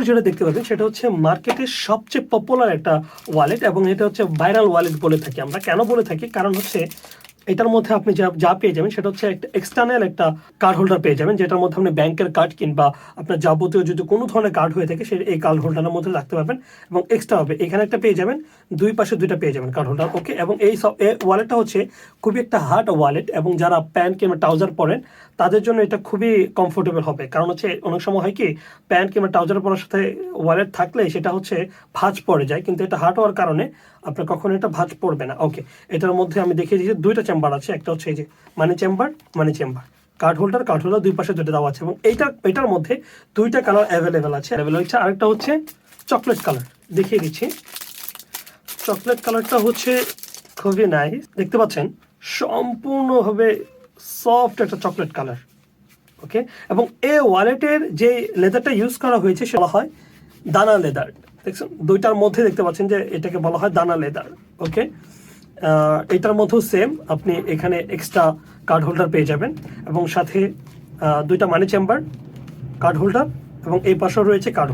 যেটা দেখতে পাবেন সেটা হচ্ছে মার্কেটের সবচেয়ে পপুলার একটা ওয়ালেট, এবং এটা হচ্ছে ভাইরাল ওয়ালেট বলে থাকি আমরা। কেন বলে থাকি? কারণ হচ্ছে এটার মধ্যে আপনি যা পেয়ে যাবেন সেটা হচ্ছে একটা এক্সটার্নাল একটা কার্ড হোল্ডার পেয়ে যাবেন, যেটার মধ্যে আপনি ব্যাংকের কার্ড কিংবা আপনার যাবতীয় যদি কোনো ধরনের কার্ড হয়ে থাকে এই কার্ড হোল্ডারের মধ্যে রাখতে পারবেন। এবং এক্সট্রা হবে এখানে একটা পেয়ে যাবেন, দুই পাশে দুইটা পেয়ে যাবেন কার্ড হোল্ডার। ওকে, এবং এই ওয়ালেটটা হচ্ছে খুবই একটা হার্ড ওয়ালেট, এবং যারা প্যান্ট কিংবা ট্রাউজার পরেন তাদের জন্য এটা খুবই কমফোর্টেবল হবে। কারণ হচ্ছে অনেক সময় হয় কি, প্যান্ট কিংবা ট্রাউজার পরার সাথে ওয়ালেট থাকলে সেটা হচ্ছে ভাঁজ পড়ে যায়, কিন্তু এটা হার্ড হওয়ার কারণে আপনার কখনো এটা ভাঁজ পড়বে না। ওকে, এটার মধ্যে আমি দেখিয়ে দিয়েছি দুইটা চেম্বার আছে, একটা হচ্ছে এই যে মানি চেম্বার, কার্ড হোল্ডার দুই পাশে দুটো দেওয়া আছে, এবং এটার মধ্যে দুইটা কালার অ্যাভেলেবেল আছে। আরেকটা হচ্ছে চকলেট কালার, দেখিয়ে দিচ্ছি। চকলেট কালারটা হচ্ছে খুবই নাইস, দেখতে পাচ্ছেন সম্পূর্ণভাবে সফট একটা চকলেট কালার। ওকে, এবং এই ওয়ালেটের যে লেদারটা ইউজ করা হয়েছে সেটা হয় দানা লেদার। দেখছেন দুইটার মধ্যে দেখতে পাচ্ছেন যে এটাকে বলা হয় দানা লেদার। ওকে, এটার মধ্যেও সেম, আপনি এখানে এক্সট্রা কার্ড হোল্ডার পেয়ে যাবেন, এবং সাথে দুইটা মানি চেম্বার, কার্ড হোল্ডার, এবং এই পাশেও রয়েছে কার্ড হোল্ডার।